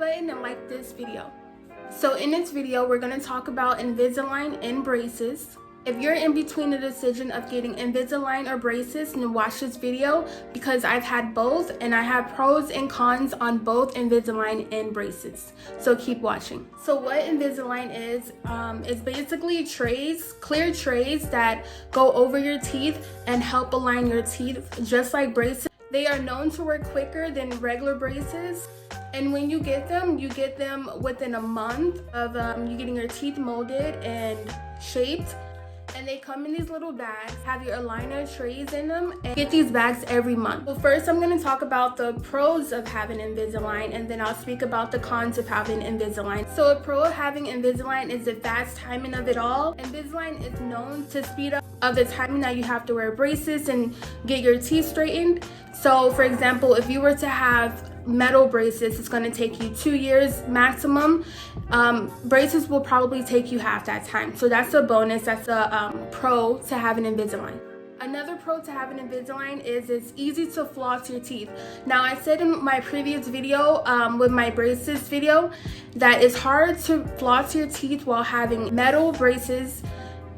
button and like this video. So in this video, we're going to talk about Invisalign and braces. If you're in between the decision of getting Invisalign or braces, then watch this video because I've had both and I have pros and cons on both Invisalign and braces. So keep watching. So what Invisalign is basically trays, clear trays that go over your teeth and help align your teeth just like braces. They are known to work quicker than regular braces. And when you get them within a month of you getting your teeth molded and shaped. And they come in these little bags, have your aligner trays in them, and get these bags every month. Well, first I'm going to talk about the pros of having Invisalign, and then I'll speak about the cons of having Invisalign. So a pro of having Invisalign is the fast timing of it all. Invisalign is known to speed up the timing that you have to wear braces and get your teeth straightened. So for example, if you were to have metal braces, it's going to take you 2 years maximum. Braces will probably take you half that time. So that's a bonus. That's a pro to having Invisalign. Another pro to having Invisalign is it's easy to floss your teeth. Now I said in my previous video with my braces video that it's hard to floss your teeth while having metal braces,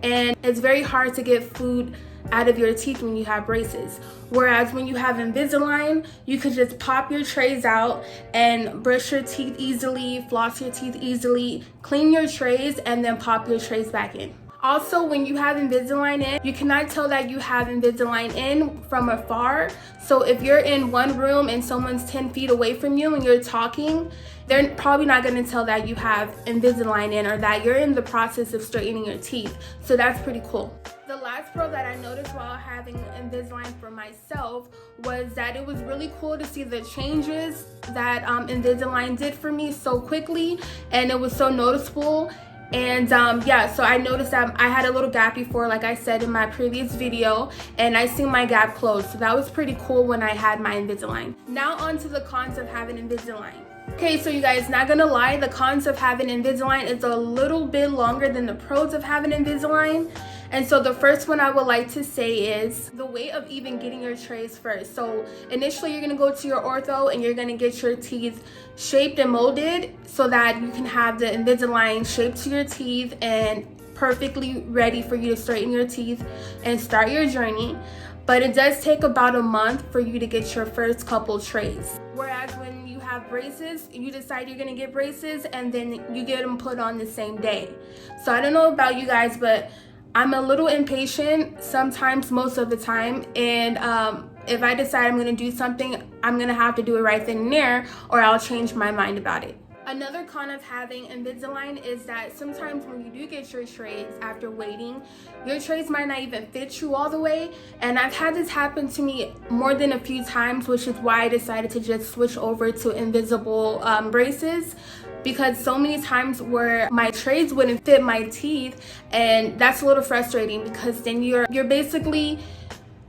and it's very hard to get food out of your teeth when you have braces. Whereas when you have Invisalign, you could just pop your trays out and brush your teeth easily, floss your teeth easily, clean your trays, and then pop your trays back in. Also, when you have Invisalign in, you cannot tell that you have Invisalign in from afar. So if you're in one room and someone's 10 feet away from you and you're talking, they're probably not going to tell that you have Invisalign in or that you're in the process of straightening your teeth. So that's pretty cool. The last pro that I noticed while having Invisalign for myself was that it was really cool to see the changes that Invisalign did for me so quickly, and it was so noticeable. And yeah, so I noticed that I had a little gap before, like I said in my previous video, and I seen my gap close. So that was pretty cool when I had my Invisalign. Now on to the cons of having Invisalign. Okay, so you guys, not gonna lie, the cons of having Invisalign is a little bit longer than the pros of having Invisalign. And so the first one I would like to say is the way of even getting your trays first. So initially you're gonna go to your ortho and you're gonna get your teeth shaped and molded so that you can have the Invisalign shaped to your teeth and perfectly ready for you to straighten your teeth and start your journey. But it does take about a month for you to get your first couple trays. Whereas when you have braces, you decide you're gonna get braces and then you get them put on the same day. So I don't know about you guys, but I'm a little impatient sometimes, most of the time, and if I decide I'm going to do something, I'm going to have to do it right then and there, or I'll change my mind about it. Another con of having Invisalign is that sometimes when you do get your trays after waiting, your trays might not even fit you all the way, and I've had this happen to me more than a few times, which is why I decided to just switch over to invisible braces. Because so many times where my trays wouldn't fit my teeth, and that's a little frustrating because then you're basically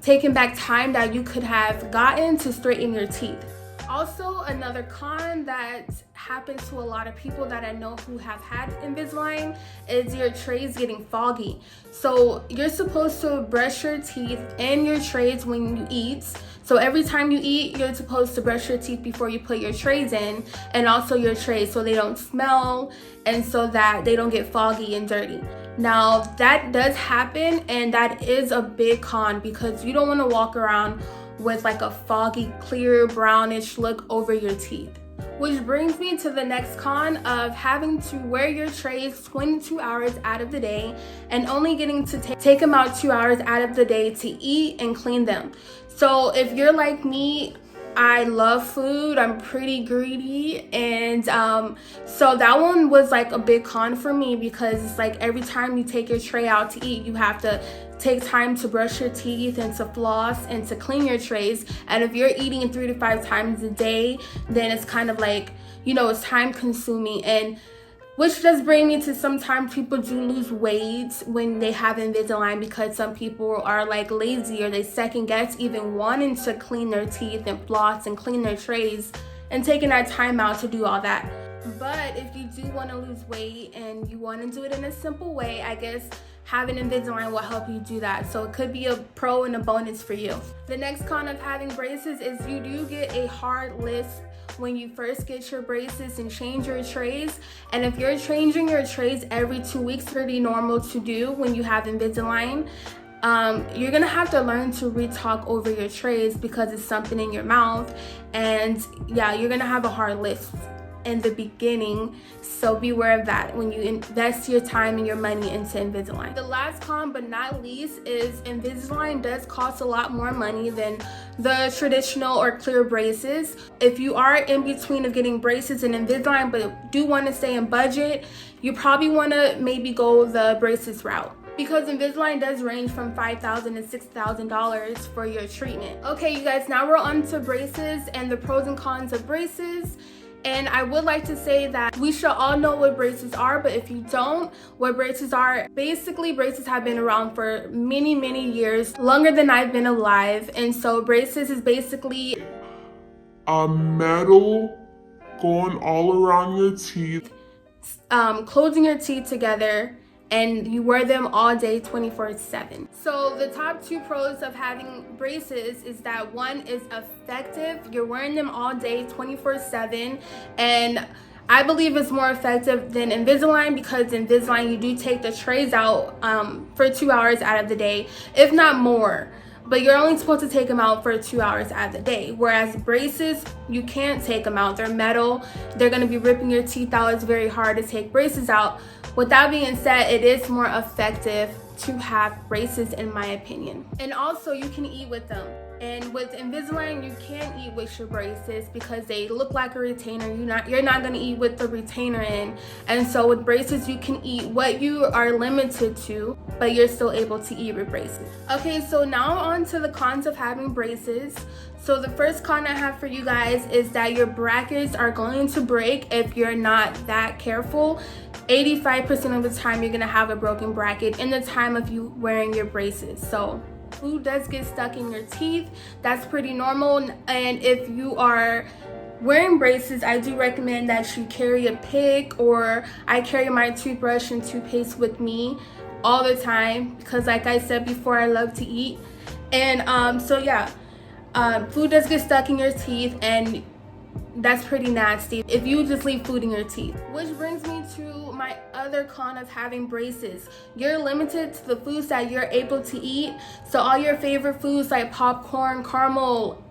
taking back time that you could have gotten to straighten your teeth. Also, another con that happens to a lot of people that I know who have had Invisalign is your trays getting foggy. So you're supposed to brush your teeth and your trays when you eat. So every time you eat, you're supposed to brush your teeth before you put your trays in, and also your trays so they don't smell and so that they don't get foggy and dirty. Now that does happen, and that is a big con because you don't want to walk around with like a foggy, clear, brownish look over your teeth. Which brings me to the next con of having to wear your trays 22 hours out of the day and only getting to take them out 2 hours out of the day to eat and clean them. So if you're like me, I love food, I'm pretty greedy, and so that one was like a big con for me because it's like every time you take your tray out to eat, you have to take time to brush your teeth and to floss and to clean your trays. And if you're eating 3 to 5 times a day, then it's kind of like, you know, it's time consuming. And which does bring me to sometimes people do lose weight when they have Invisalign because some people are like lazy or they second guess even wanting to clean their teeth and floss and clean their trays and taking that time out to do all that. But if you do want to lose weight and you want to do it in a simple way, I guess having Invisalign will help you do that. So it could be a pro and a bonus for you. The next con of having braces is you do get a hard list when you first get your braces and change your trays. And if you're changing your trays every 2 weeks, pretty normal to do when you have Invisalign. You're gonna have to learn to re-talk over your trays because it's something in your mouth, and yeah, you're gonna have a hard lift in the beginning, so beware of that when you invest your time and your money into Invisalign. The last con but not least is Invisalign does cost a lot more money than the traditional or clear braces. If you are in between of getting braces and Invisalign but do want to stay in budget, you probably want to maybe go the braces route, because Invisalign does range from $5,000 to $6,000 for your treatment. Okay, you guys, now we're on to braces and the pros and cons of braces. And I would like to say that we should all know what braces are, but if you don't, what braces are, basically braces have been around for many, many years, longer than I've been alive. And so braces is basically a metal going all around your teeth, closing your teeth together, and you wear them all day 24/7. So the top two pros of having braces is that one is effective. You're wearing them all day 24/7, and I believe it's more effective than Invisalign, because Invisalign you do take the trays out for 2 hours out of the day, if not more. But you're only supposed to take them out for 2 hours out of the day. Whereas braces, you can't take them out. They're metal. They're going to be ripping your teeth out. It's very hard to take braces out. With that being said, it is more effective to have braces in my opinion. And also you can eat with them. And with Invisalign, you can't eat with your braces because they look like a retainer. You're not gonna eat with the retainer in. And so with braces, you can eat what you are limited to, but you're still able to eat with braces. Okay, so now on to the cons of having braces. So the first con I have for you guys is that your brackets are going to break if you're not that careful. 85% of the time you're gonna have a broken bracket in the time of you wearing your braces. So food does get stuck in your teeth. That's pretty normal. And if you are wearing braces, I do recommend that you carry a pick, or I carry my toothbrush and toothpaste with me all the time because, like I said before, I love to eat. And so yeah, food does get stuck in your teeth, and that's pretty nasty if you just leave food in your teeth. Which brings me to my other con of having braces. You're limited to the foods that you're able to eat. So all your favorite foods like popcorn, caramel,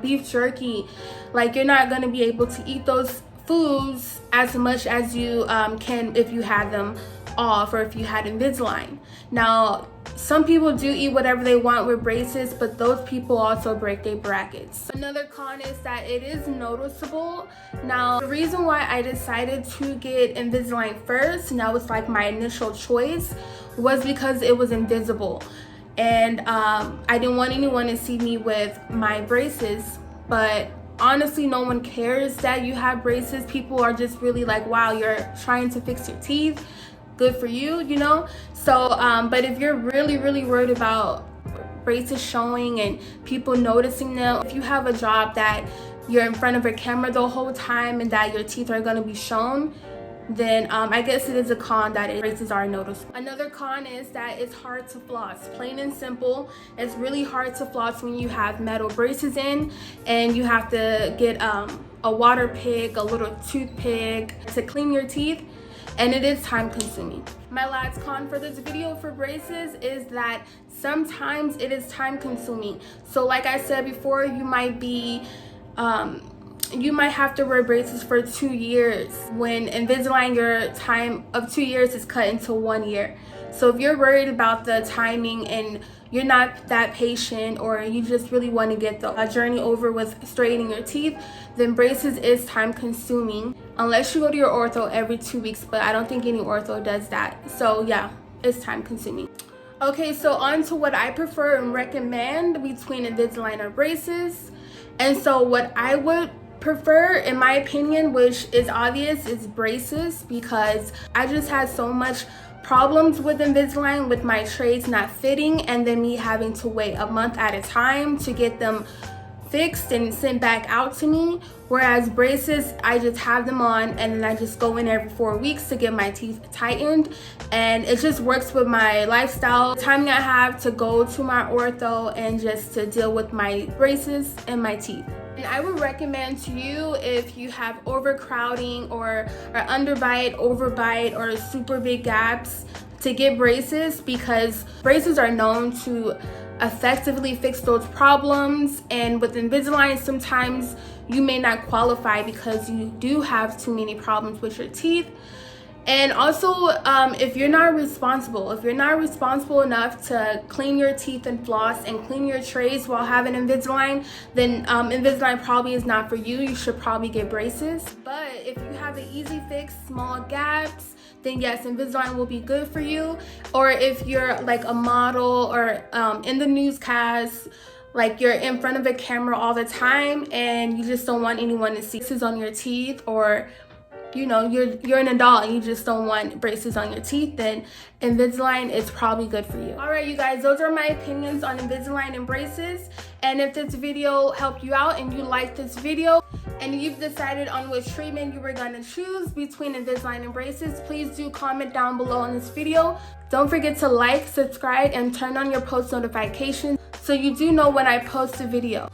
beef jerky, like you're not gonna be able to eat those foods as much as you can if you had them off or if you had Invisalign. Now, some people do eat whatever they want with braces, but those people also break their brackets. Another con is that it is noticeable. Now, the reason why I decided to get Invisalign first, and that was like my initial choice, was because it was invisible. And I didn't want anyone to see me with my braces, but honestly, no one cares that you have braces. People are just really like, wow, you're trying to fix your teeth. Good for you, you know? So, but if you're really, really worried about braces showing and people noticing them, if you have a job that you're in front of a camera the whole time and that your teeth are gonna be shown, then I guess it is a con that braces are noticeable. Another con is that it's hard to floss. Plain and simple, it's really hard to floss when you have metal braces in, and you have to get a water pick, a little toothpick to clean your teeth, and it is time consuming. My last con for this video for braces is that sometimes it is time consuming. So like I said before, you might have to wear braces for 2 years, when Invisalign your time of 2 years is cut into 1 year. So if you're worried about the timing and you're not that patient, or you just really want to get the journey over with straightening your teeth, then braces is time consuming, unless you go to your ortho every 2 weeks, but I don't think any ortho does that. So yeah, it's time consuming. Okay, so on to what I prefer and recommend between Invisalign or braces. And so what I would prefer, in my opinion, which is obvious, is braces, because I just had so much problems with Invisalign with my trays not fitting, and then me having to wait a month at a time to get them fixed and sent back out to me. Whereas braces, I just have them on and then I just go in every 4 weeks to get my teeth tightened, and it just works with my lifestyle, the timing I have to go to my ortho and just to deal with my braces and my teeth. And I would recommend to you, if you have overcrowding or underbite, overbite, or super big gaps, to get braces, because braces are known to effectively fix those problems. And with Invisalign, sometimes you may not qualify because you do have too many problems with your teeth. And also, if you're not responsible enough to clean your teeth and floss and clean your trays while having Invisalign, then Invisalign probably is not for you. You should probably get braces. But if you have an easy fix, small gaps, then yes, Invisalign will be good for you. Or if you're like a model or in the newscast, like you're in front of a camera all the time and you just don't want anyone to see braces on your teeth, or you know, you're an adult and you just don't want braces on your teeth, then Invisalign is probably good for you. All right, you guys, those are my opinions on Invisalign and braces. And if this video helped you out and you liked this video and you've decided on which treatment you were gonna choose between Invisalign and braces, please do comment down below on this video. Don't forget to like, subscribe, and turn on your post notifications so you do know when I post a video.